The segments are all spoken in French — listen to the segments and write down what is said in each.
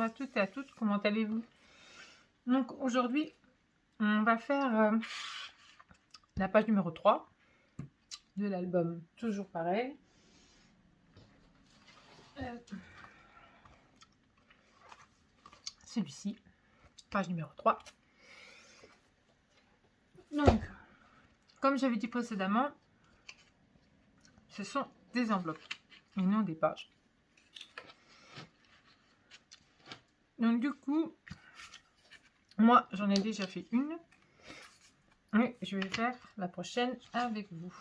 à toutes et à toutes, comment allez-vous? Donc aujourd'hui, on va faire la page numéro 3 de l'album Toujours pareil. Celui-ci, page numéro 3. Donc, comme j'avais dit précédemment, ce sont des enveloppes et non des pages. Donc du coup, moi j'en ai déjà fait une et je vais faire la prochaine avec vous.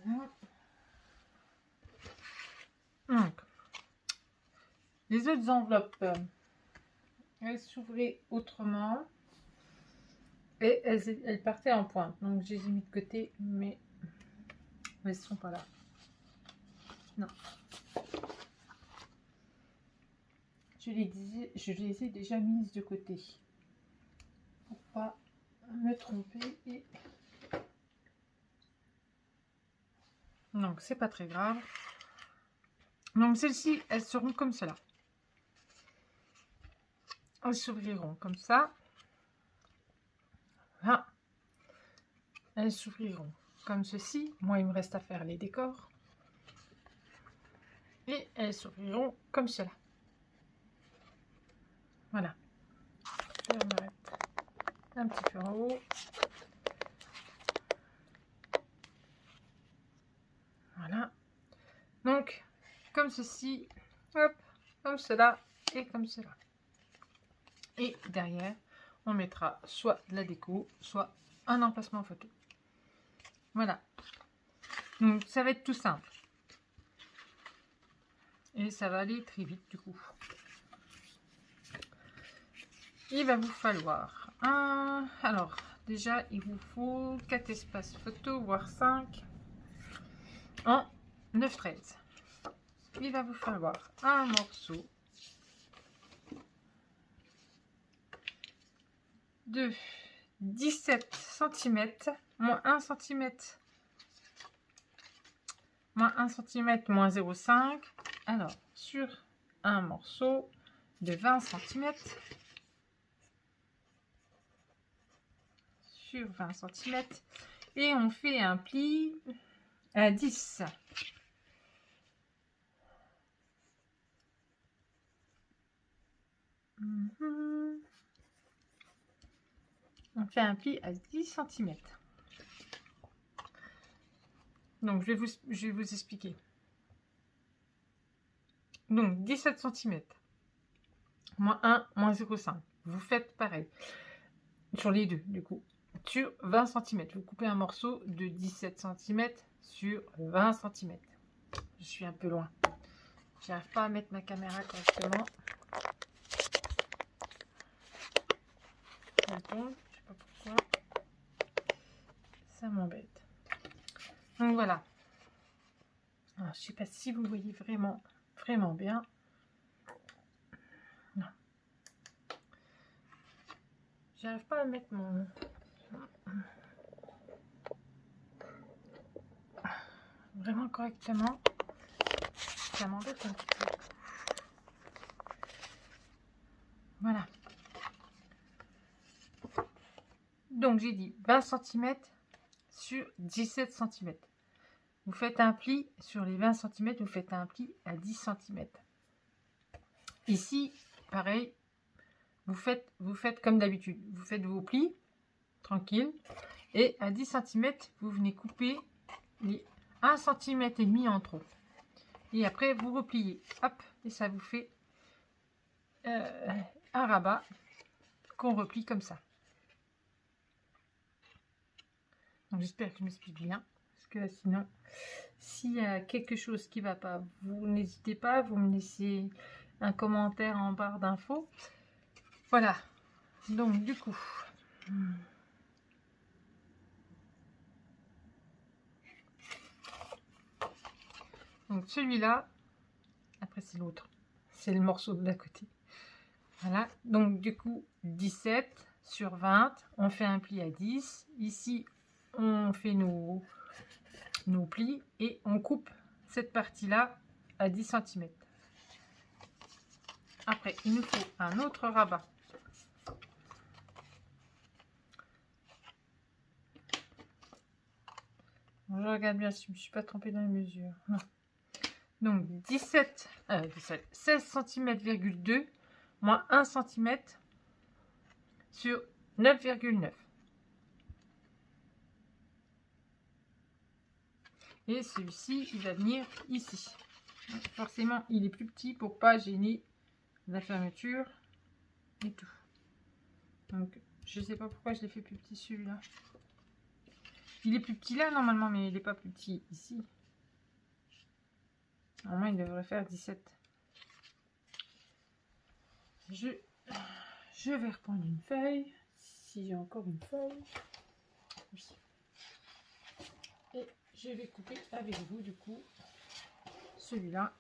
Voilà. Donc, les autres enveloppes, elles s'ouvraient autrement et elles partaient en pointe. Donc je les ai mis de côté, mais elles ne sont pas là. Non. Je les ai déjà mises de côté pour pas me tromper. Donc c'est pas très grave. Donc celles-ci, elles seront comme cela. Elles s'ouvriront comme ça. Voilà. Elles s'ouvriront comme ceci. Moi, il me reste à faire les décors. Et elles s'ouvriront comme cela. Voilà. Je vais mettre un petit peu en haut. Voilà. Donc, comme ceci, hop, comme cela et comme cela. Et derrière, on mettra soit de la déco, soit un emplacement photo. Voilà. Donc, ça va être tout simple. Et ça va aller très vite du coup. Il va vous falloir un... Alors, déjà, il vous faut 4 espaces photo, voire 5, en 9-13. Il va vous falloir un morceau de 17 cm, moins 1 cm, moins 0,5. Alors, sur un morceau de 20 cm, sur 20 cm, et on fait un pli à 10. On fait un pli à 10 cm. Donc, je vais vous expliquer. Donc, 17 cm, moins 1, moins 0,5. Vous faites pareil sur les deux, du coup. Sur 20 cm, vous coupez un morceau de 17 cm sur 20 cm. Je suis un peu loin. J'arrive pas à mettre ma caméra correctement. Elle tombe, je sais pas pourquoi. Ça m'embête. Donc voilà. Alors, je sais pas si vous voyez vraiment bien. Non. J'arrive pas à mettre mon... vraiment correctement. Ça m'embête un petit peu. Voilà. Donc j'ai dit 20 cm sur 17 cm. Vous faites un pli sur les 20 cm, vous faites un pli à 10 cm. Ici, pareil, vous faites comme d'habitude. Vous faites vos plis, tranquille. Et à 10 cm, vous venez couper les 1 cm et demi en trop. Et après, vous repliez. Hop, et ça vous fait un rabat qu'on replie comme ça. Donc j'espère que je m'explique bien. Parce que sinon, s'il y a quelque chose qui ne va pas, vous n'hésitez pas, vous me laissez un commentaire en barre d'infos. Voilà. Donc du coup... Donc celui-là, après c'est l'autre, c'est le morceau de l'à côté. Voilà, donc du coup 17 sur 20, on fait un pli à 10. Ici, on fait nos plis et on coupe cette partie-là à 10 cm. Après, il nous faut un autre rabat. Bon, je regarde bien si je ne me suis pas trompée dans les mesures. Non. Donc 16 cm,2 moins 1 cm sur 9,9. Et celui-ci, il va venir ici. Donc, forcément, il est plus petit pour pas gêner la fermeture et tout. Donc, je sais pas pourquoi je l'ai fait plus petit celui-là. Il est plus petit là normalement, mais il n'est pas plus petit ici. Normalement, il devrait faire 17. Je vais reprendre une feuille, si j'ai encore une feuille. Oui. Et je vais couper avec vous du coup. Celui-là,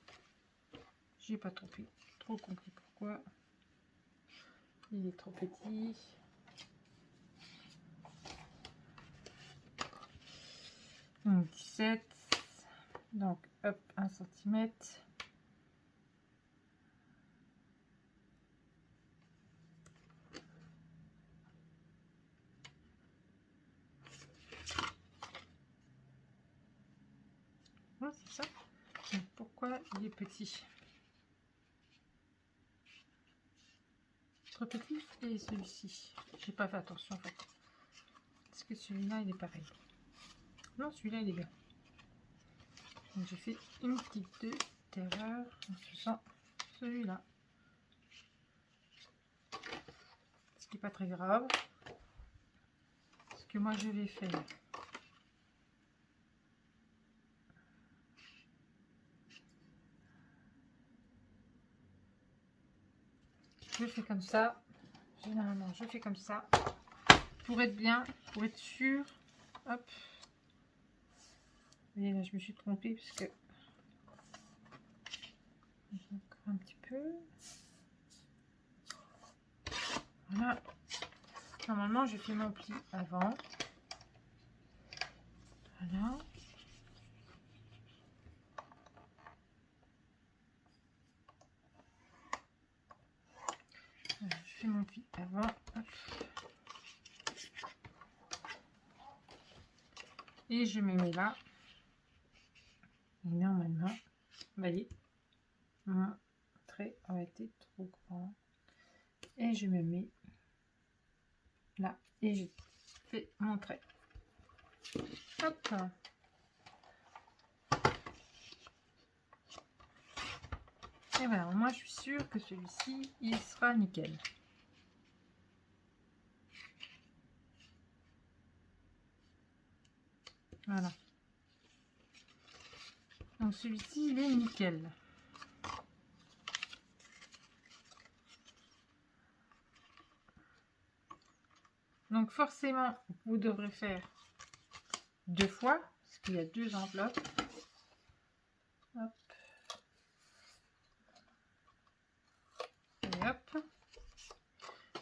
j'ai pas trop compris pourquoi. Il est trop petit. Donc 17. Donc hop, 1 cm. Ouais, c'est ça. Donc, pourquoi il est petit? Trop petit et celui-ci. J'ai pas fait attention en fait. Parce que celui-là il est pareil. Non, celui-là il est bien. Donc j'ai fait une petite erreur en faisant celui-là. Ce qui n'est pas très grave. Ce que moi je vais faire. Je fais comme ça. Généralement je fais comme ça. Pour être bien, pour être sûr. Hop. Et là je me suis trompée parce que encore un petit peu. Voilà. Normalement je fais mon pli avant. Voilà. Je fais mon pli avant. Hop. Et je me mets là. Et normalement, vous voyez, mon trait a été trop grand. Et je me mets là. Et je fais mon trait. Hop. Et voilà, moi je suis sûre que celui-ci, il sera nickel. Voilà. Donc celui-ci, il est nickel. Donc forcément, vous devrez faire 2 fois, parce qu'il y a 2 enveloppes. Hop. Et hop.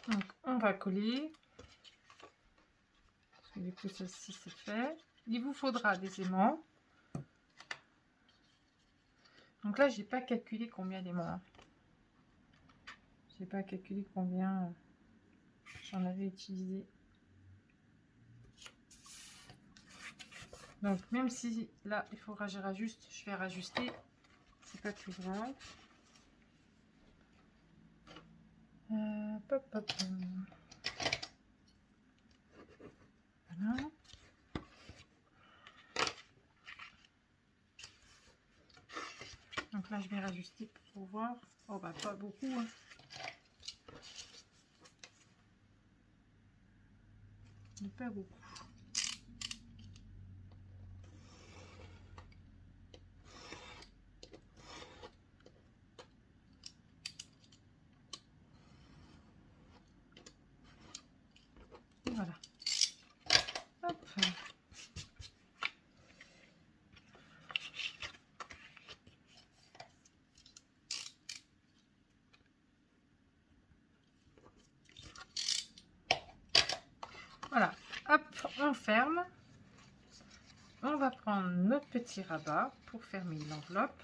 Donc on va coller. Parce que du coup, ceci c'est fait. Il vous faudra des aimants. Donc là, j'ai pas calculé combien d'aimants. J'ai pas calculé combien j'en avais utilisé. Donc même si là, il faudra que je rajuste, je vais rajuster. C'est pas plus grave. Pop, pop. Voilà. Donc là, je vais rajuster pour voir. Oh bah pas beaucoup. Hein. Mais pas beaucoup. Et voilà. Hop. Voilà. Hop, on ferme. On va prendre notre petit rabat pour fermer l'enveloppe.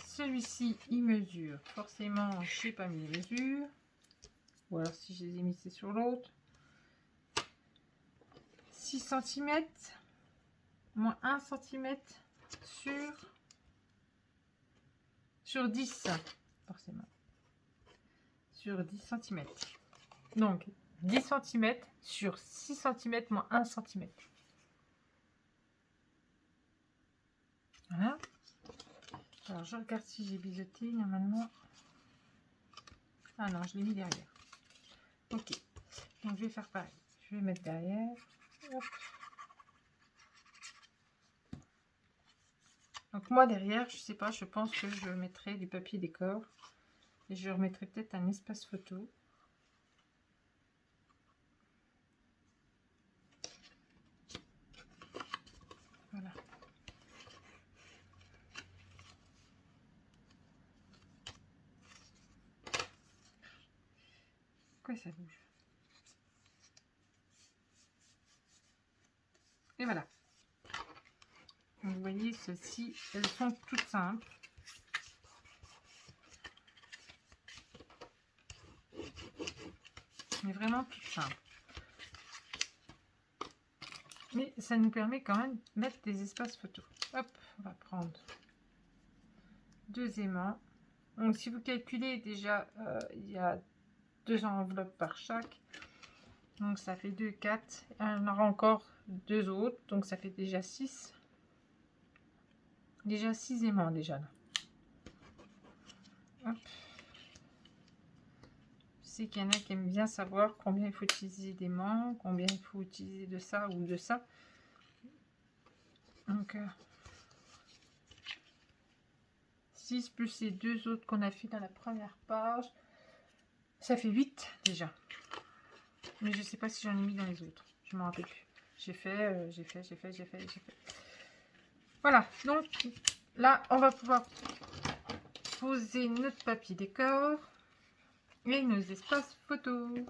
Celui-ci, il mesure. Forcément, je n'ai pas mis les mesures. Ou alors si je les ai mis, c'est sur l'autre. 6 cm, moins 1 cm sur 10, forcément. Sur 10 cm. Donc, 10 cm sur 6 cm moins 1 cm. Voilà. Alors, je regarde si j'ai biseauté, normalement. Ah non, je l'ai mis derrière. Ok. Donc, je vais faire pareil. Je vais mettre derrière. Hop. Donc, moi, derrière, je sais pas, je pense que je mettrai du papier décor. Et je remettrai peut-être un espace photo. Voilà. Pourquoi ça bouge? Et voilà. Donc, vous voyez, celles-ci, elles sont toutes simples. Mais vraiment toutes simples. Mais ça nous permet quand même de mettre des espaces photos. Hop, on va prendre 2 aimants. Donc, si vous calculez déjà, il y a 2 enveloppes par chaque. Donc, ça fait 2, 4. On aura encore 2 autres. Donc, ça fait déjà 6. Déjà 6 aimants déjà là. Hop. Je sais qu'il y en a qui aiment bien savoir combien il faut utiliser d'aimants, combien il faut utiliser de ça ou de ça. Donc, 6 plus les 2 autres qu'on a fait dans la première page. Ça fait 8 déjà. Mais je sais pas si j'en ai mis dans les autres. Je m'en rappelle plus. J'ai fait. Voilà. Donc, là, on va pouvoir poser notre papier décor et nos espaces photos.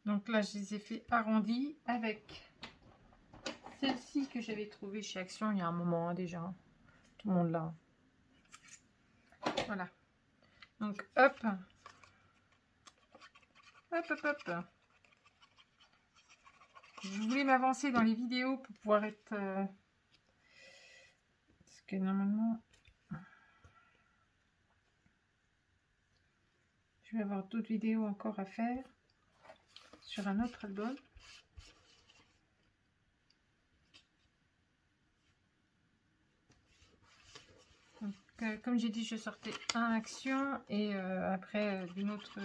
Donc là, je les ai fait arrondis avec celle-ci que j'avais trouvée chez Action il y a un moment déjà. Tout le monde là. Voilà. Donc hop. Hop, hop, hop. Je voulais m'avancer dans les vidéos pour pouvoir être... parce que normalement... Je vais avoir d'autres vidéos encore à faire sur un autre album. Donc, comme j'ai dit, je sortais un Action et après d'une autre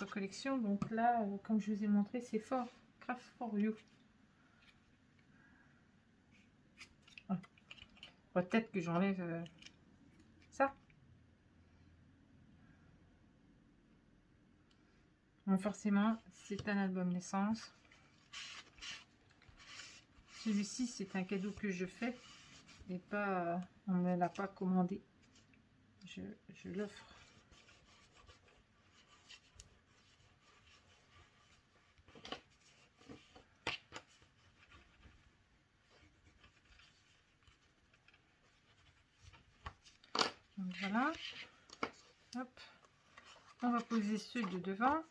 collection. Donc là, comme je vous ai montré, c'est fort. Craft for You. Ah. Peut-être que j'enlève ça. Donc forcément, c'est un album naissance. Celui-ci, c'est un cadeau que je fais et pas, on ne me l'a pas commandé. Je l'offre. Donc voilà. Hop. On va poser ceux de devant.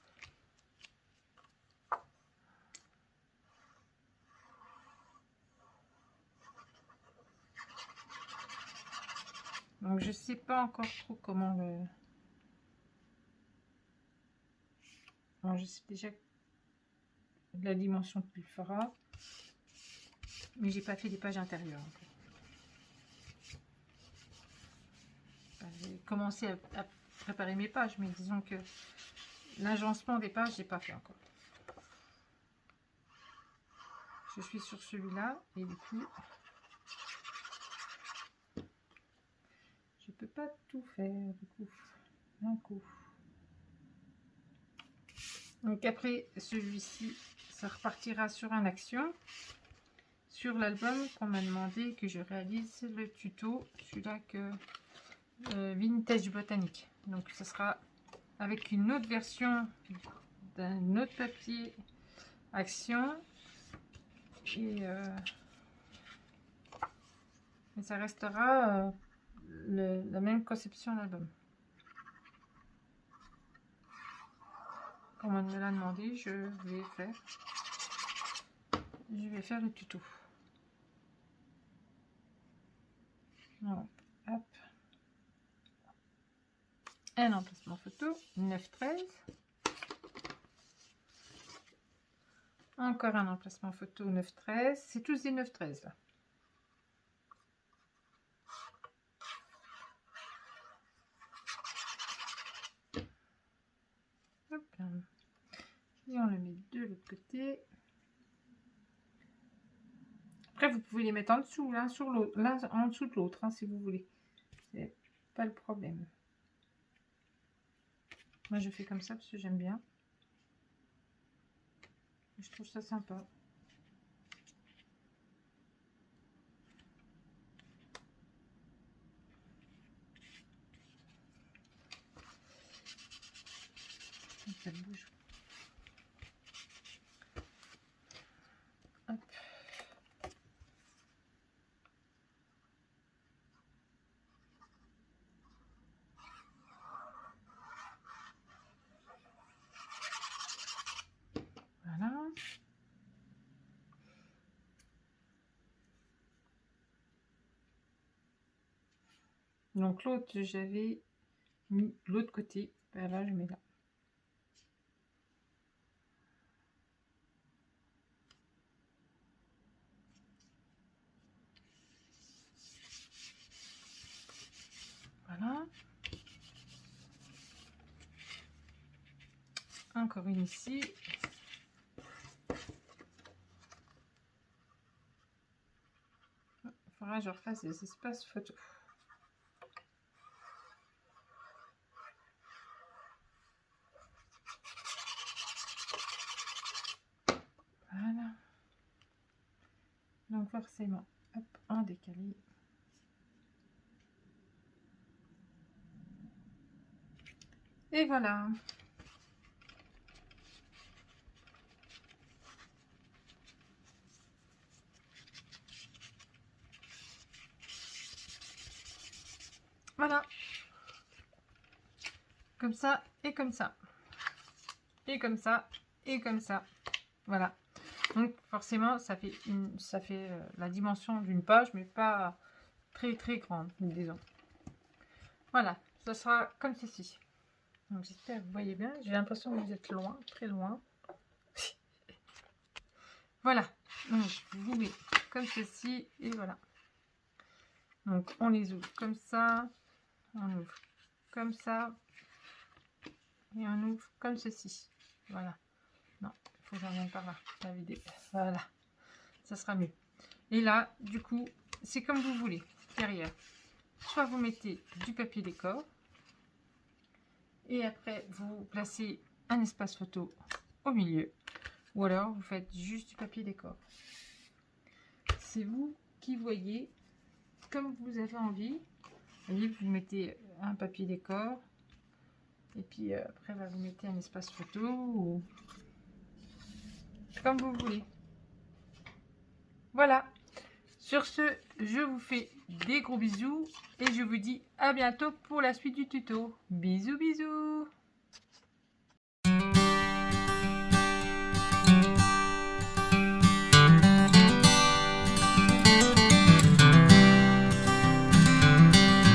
Donc je sais pas encore trop comment le... Alors, je sais déjà la dimension qu'il fera, mais j'ai pas fait des pages intérieures encore. Enfin, j'ai commencé à préparer mes pages, mais disons que l'agencement des pages j'ai pas fait encore. Je suis sur celui-là et du coup je peux pas tout faire du coup d'un coup. Donc après celui-ci, ça repartira sur un Action. sur l'album qu'on m'a demandé que je réalise le tuto, celui-là que Vintage Botanique. Donc ce sera avec une autre version d'un autre papier Action et ça restera la même conception d'album. Comme on me l'a demandé, je vais faire le tuto. Voilà. Hop. Un emplacement photo 9-13. Encore un emplacement photo 9-13. C'est tous des 9-13 là. Hop. Et on le met de l'autre côté. Après, vous pouvez les mettre en dessous, l'un sur l'autre, l'un en dessous de l'autre, hein, si vous voulez. C'est pas le problème. Moi, je fais comme ça parce que j'aime bien. Je trouve ça sympa. Ça bouge. Hop. Voilà. Donc l'autre, j'avais mis de l'autre côté. Ben là, je mets là. Voilà. Encore une ici. Il faudra que je refasse des espaces photo. Voilà. Donc forcément, hop, en décalé. Et voilà. Voilà. Comme ça et comme ça. Et comme ça et comme ça. Voilà. Donc forcément, ça fait la dimension d'une page, mais pas très très grande, disons. Voilà, ça sera comme ceci. Donc j'espère que vous voyez bien. J'ai l'impression que vous êtes loin, très loin. Voilà. Donc je vous mets comme ceci et voilà. Donc on les ouvre comme ça, on ouvre comme ça et on ouvre comme ceci. Voilà. Non, il faut que j'en vienne par là. La vidéo. Voilà. Ça sera mieux. Et là, du coup, c'est comme vous voulez. Derrière, soit vous mettez du papier décor et après vous placez un espace photo au milieu, ou alors vous faites juste du papier décor. C'est vous qui voyez comme vous avez envie. Vous voyez, vous mettez un papier décor et puis après vous mettez un espace photo ou comme vous voulez. Voilà. Sur ce, je vous fais des gros bisous et je vous dis à bientôt pour la suite du tuto. Bisous bisous.